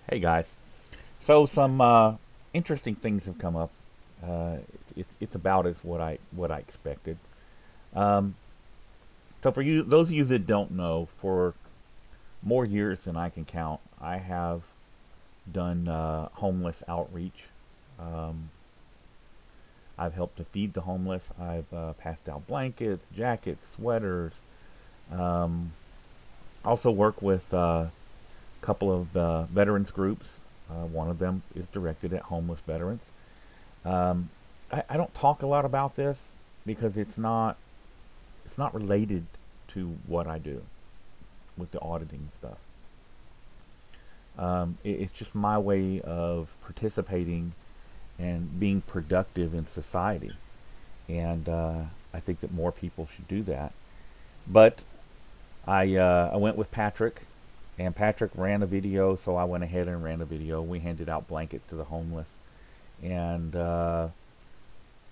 Hey guys. So some interesting things have come up. Uh, it's about as what I expected. Um, so for you, those of you that don't know, for more years than I can count, I have done homeless outreach. Um, I've helped to feed the homeless. I've passed out blankets, jackets, sweaters. Um, also work with a couple of veterans groups. One of them is directed at homeless veterans. Um, I don't talk a lot about this because it's not related to what I do with the auditing stuff. It's just my way of participating and being productive in society, and I think that more people should do that. But I went with Patrick, and Patrick ran a video, so I went ahead and ran a video. We handed out blankets to the homeless, and and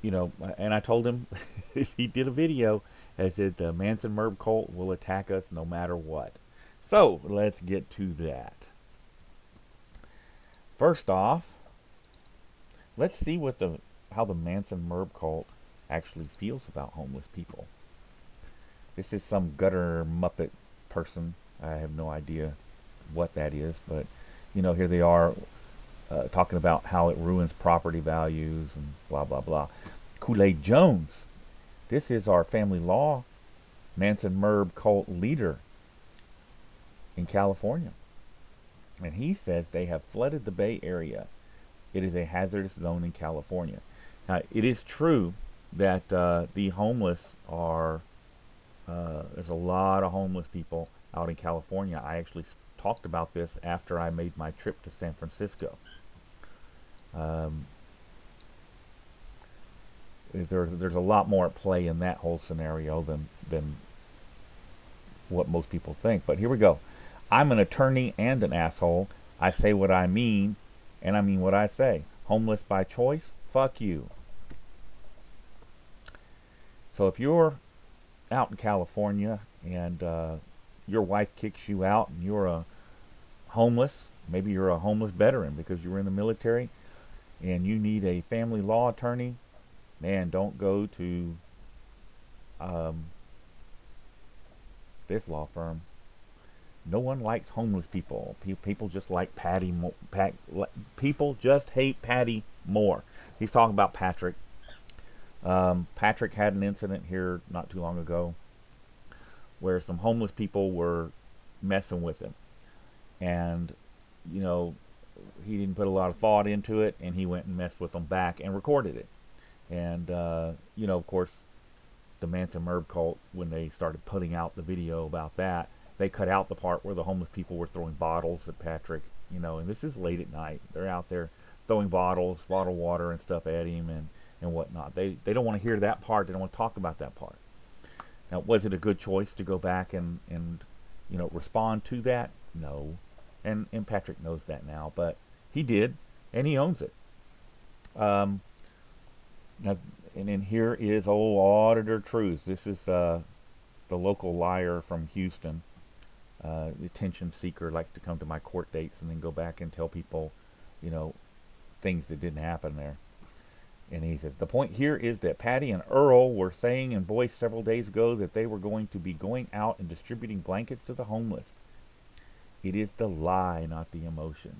I told him if he did a video, I said the Manson Merb cult will attack us no matter what. So let's get to that. First off, let's see what the how the Manson Merb cult actually feels about homeless people. This is some gutter Muppet person. I have no idea what that is, but here they are talking about how it ruins property values and blah blah blah. Kool-Aid Jones. This is our family law Manson Merb cult leader in California. And he says they have flooded the Bay Area. It is a hazardous zone in California. Now, it is true that the homeless are, there's a lot of homeless people out in California. I actually talked about this after I made my trip to San Francisco. Um, there's a lot more at play in that whole scenario than what most people think. But here we go. I'm an attorney and an asshole. I say what I mean, and I mean what I say. Homeless by choice? Fuck you. So if you're out in California and your wife kicks you out and you're a homeless, maybe you're a homeless veteran because you were in the military and you need a family law attorney, man, don't go to um, this law firm. No one likes homeless people. People just like Patty. People just hate Patty more. He's talking about Patrick. Patrick had an incident here not too long ago where some homeless people were messing with him, and you know he didn't put a lot of thought into it, and he went and messed with them back and recorded it. And of course, the Manson Merb cult, when they started putting out the video about that, they cut out the part where the homeless people were throwing bottles at Patrick. And this is late at night. They're out there throwing bottles, bottled water and stuff at him and whatnot. They don't want to hear that part. They don't want to talk about that part. Now, was it a good choice to go back and respond to that? No. And Patrick knows that now, but he did, and he owns it. Um, Now, and then here is old Auditor Truth. This is the local liar from Houston. The attention seeker likes to come to my court dates and then go back and tell people, you know, things that didn't happen there. And he says, the point here is that Patty and Earl were saying and voiced several days ago that they were going to be going out and distributing blankets to the homeless. It is the lie, not the emotion.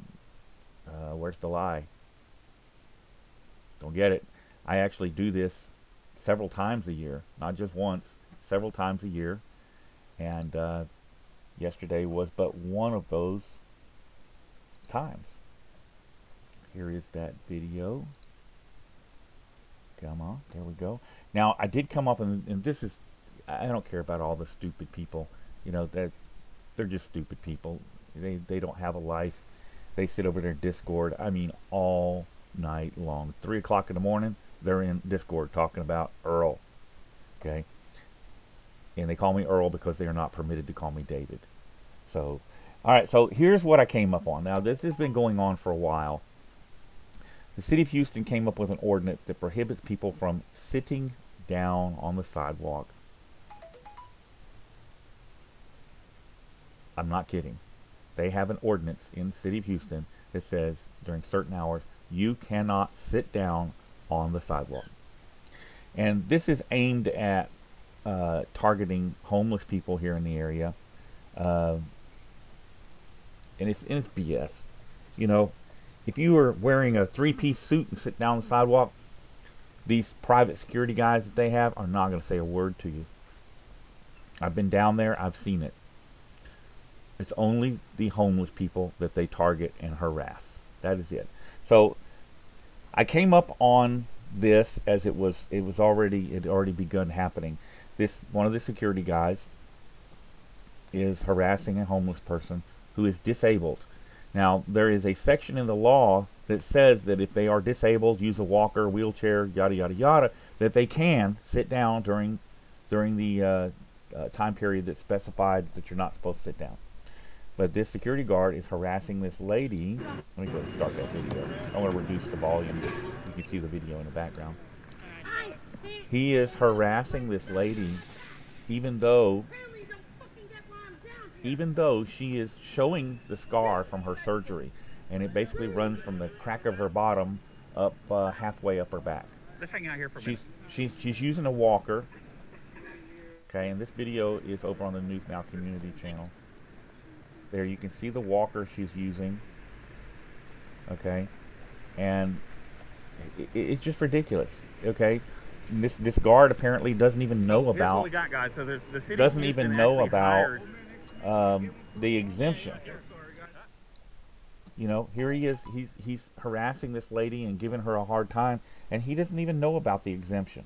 Where's the lie? Don't get it. I actually do this several times a year, not just once, several times a year. And yesterday was but one of those times. Here is that video. Come on, there we go. Now, I did come up, and this is, I don't care about all the stupid people. They're just stupid people. They don't have a life. They sit over their Discord, I mean, all night long. 3 o'clock in the morning, they're in Discord talking about Earl. Okay? And they call me Earl because they are not permitted to call me David. So, all right, so here's what I came up on. Now, this has been going on for a while. The city of Houston came up with an ordinance that prohibits people from sitting down on the sidewalk. I'm not kidding. They have an ordinance in the city of Houston that says during certain hours you cannot sit down on the sidewalk. And this is aimed at targeting homeless people here in the area. Uh, and it's BS. You know, if you were wearing a three-piece suit and sit down on the sidewalk, these private security guys that they have are not going to say a word to you. I've been down there. I've seen it. It's only the homeless people that they target and harass. That is it. So I came up on this as it had already begun happening. One of the security guys is harassing a homeless person who is disabled. Now, there is a section in the law that says that if they are disabled, use a walker, wheelchair, yada yada yada, that they can sit down during the time period that's specified that you're not supposed to sit down. But this security guard is harassing this lady. Let me go start that video. I want to reduce the volume. You can see the video in the background. He is harassing this lady, even though she is showing the scar from her surgery, and it basically runs from the crack of her bottom up halfway up her back. Let's hang out here for a minute. She's using a walker. Okay, and this video is over on the News Now community channel. There you can see the walker she's using. Okay, and it's just ridiculous. Okay, this guard apparently doesn't even know about. Here's what we got, guys. So the city doesn't even know about hires, the exemption. You know, here he is. He's harassing this lady and giving her a hard time, and he doesn't even know about the exemption.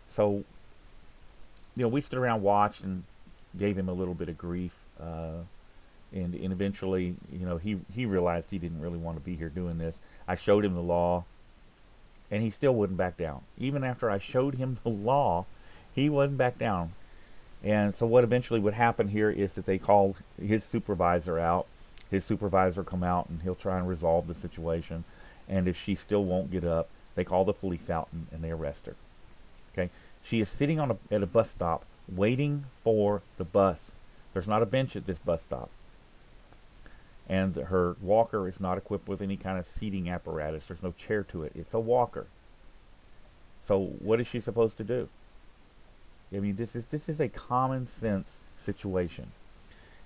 So, you know, we stood around, watched, and gave him a little bit of grief. And eventually, you know, he realized he didn't really want to be here doing this. I showed him the law, and he still wouldn't back down. Even after I showed him the law, he wouldn't back down. And so what eventually would happen here is that they called his supervisor out. His supervisor come out, and he'll try and resolve the situation. And if she still won't get up, they call the police out, and they arrest her. Okay, she is sitting at a bus stop waiting for the bus. There's not a bench at this bus stop. And her walker is not equipped with any kind of seating apparatus. There's no chair to it. It's a walker. So what is she supposed to do? I mean, this is a common sense situation.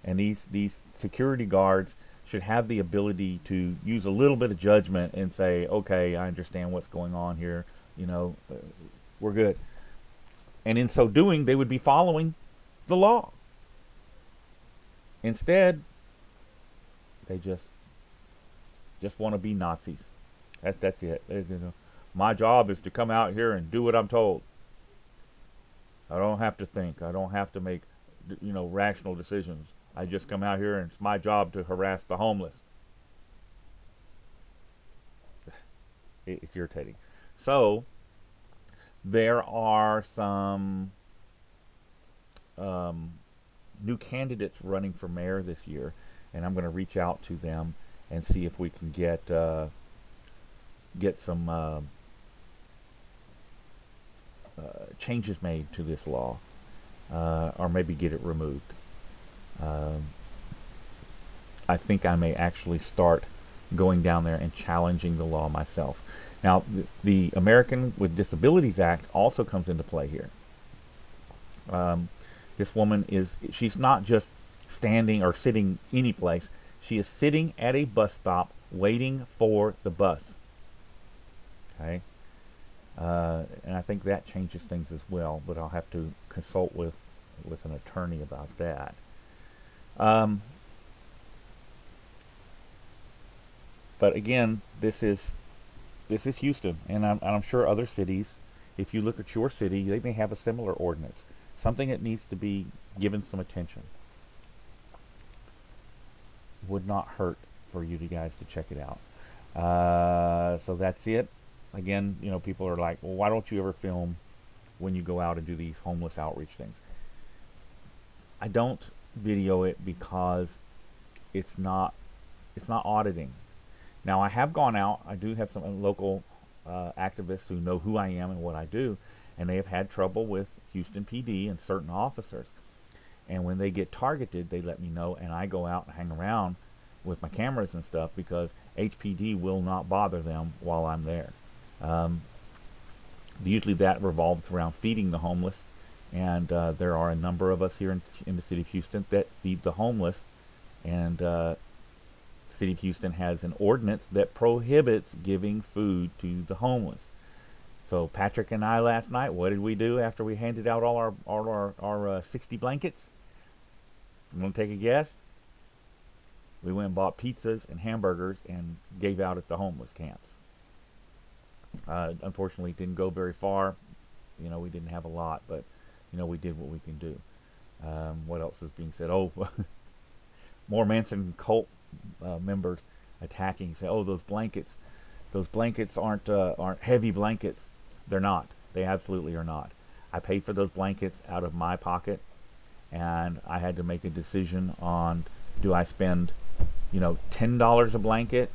And these security guards should have the ability to use a little bit of judgment and say, okay, I understand what's going on here. You know, we're good. And in so doing, they would be following the law. Instead, they just want to be Nazis. That's it. You know, my job is to come out here and do what I'm told. I don't have to think. I don't have to make, you know, rational decisions. I just come out here and it's my job to harass the homeless. It's irritating. So there are some new candidates running for mayor this year, and I'm going to reach out to them and see if we can get some changes made to this law, or maybe get it removed. I think I may actually start going down there and challenging the law myself. Now, the American with Disabilities Act also comes into play here. This woman she's not just standing or sitting any place. She is sitting at a bus stop waiting for the bus. Okay? And I think that changes things as well, but I'll have to consult with an attorney about that. But again, this is Houston, and I'm sure other cities, if you look at your city, they may have a similar ordinance. Something that needs to be given some attention. Would not hurt for you guys to check it out. So that's it. Again, you know, people are like, well, why don't you ever film when you go out and do these homeless outreach things? I don't video it because it's not auditing. Now, I have gone out. I do have some local activists who know who I am and what I do, and they have had trouble with Houston PD and certain officers. And when they get targeted, they let me know, and I go out and hang around with my cameras and stuff, because HPD will not bother them while I'm there. Usually that revolves around feeding the homeless, and there are a number of us here in the city of Houston that feed the homeless, and City of Houston has an ordinance that prohibits giving food to the homeless. So Patrick and I last night, what did we do after we handed out all our 60 blankets? You want to take a guess? We went and bought pizzas and hamburgers and gave out at the homeless camps. Unfortunately, it didn't go very far. You know, we didn't have a lot, but you know, we did what we can do. What else is being said? Oh, more Manson cult members attacking. Say, oh, those blankets aren't heavy blankets. They're not. They absolutely are not. I paid for those blankets out of my pocket, and I had to make a decision on, do I spend, you know, $10 a blanket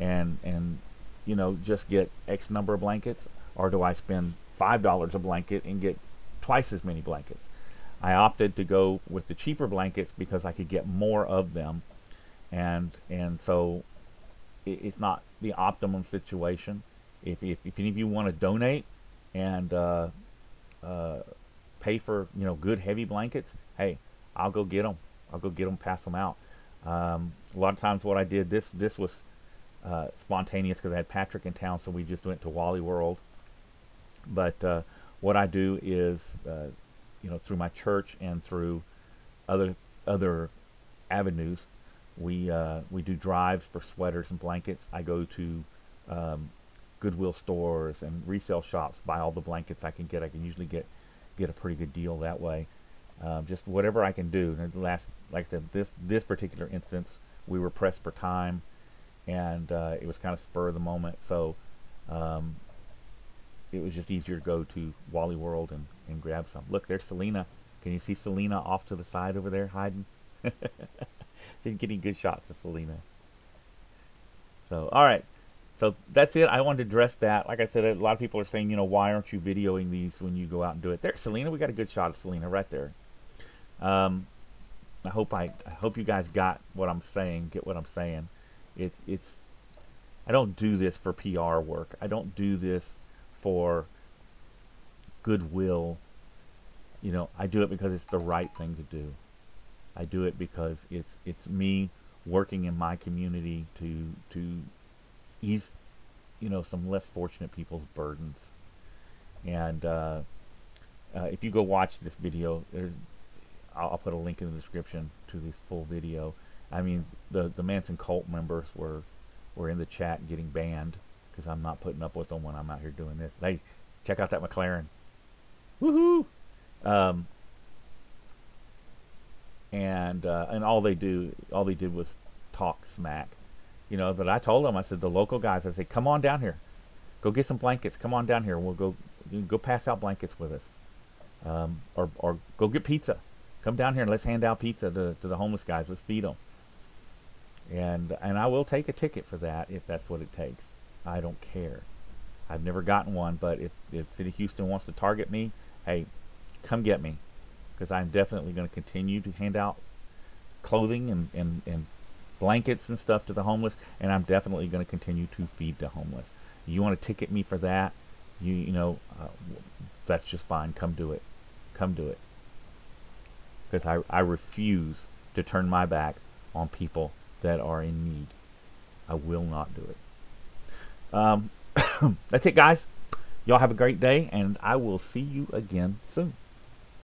and you know, just get X number of blankets, or do I spend $5 a blanket and get twice as many blankets? I opted to go with the cheaper blankets because I could get more of them, and so it's not the optimum situation. If any of you want to donate and pay for, you know, good heavy blankets, hey, I'll go get them. I'll go get them, pass them out. A lot of times what I did, this was spontaneous because I had Patrick in town, so we just went to Wally World. But what I do is, you know, through my church and through other avenues, we do drives for sweaters and blankets. I go to Goodwill stores and resale shops, buy all the blankets I can get. I can usually get a pretty good deal that way. Just whatever I can do. And like I said, this particular instance, we were pressed for time, and it was kind of spur of the moment. So it was just easier to go to Wally World and grab some. Look, there's Selena. Can you see Selena off to the side over there hiding? Didn't get any good shots of Selena. So, all right. So that's it. I wanted to address that. Like I said, a lot of people are saying, you know, why aren't you videoing these when you go out and do it? There's Selena. We got a good shot of Selena right there. I hope you guys got what I'm saying. Get what I'm saying. It's. I don't do this for PR work. I don't do this for goodwill. You know, I do it because it's the right thing to do. I do it because it's me working in my community to ease, you know, some less fortunate people's burdens. And if you go watch this video, I'll put a link in the description to this full video. I mean, the Manson cult members were in the chat getting banned because I'm not putting up with them when I'm out here doing this. Hey, check out that McLaren. Woohoo! And all they did was talk smack. You know, but I told them, I said, the local guys, I said, come on down here. Go get some blankets. Come on down here. We'll go pass out blankets with us. Or go get pizza. Come down here and let's hand out pizza to the homeless guys. Let's feed them. And I will take a ticket for that if that's what it takes. I don't care. I've never gotten one, but if City of Houston wants to target me, hey, come get me. Because I'm definitely going to continue to hand out clothing and blankets and stuff to the homeless, and I'm definitely going to continue to feed the homeless. You want to ticket me for that? You know, that's just fine. Come do it. Come do it. Because I refuse to turn my back on people that are in need. I will not do it. That's it, guys. Y'all have a great day, and I will see you again soon.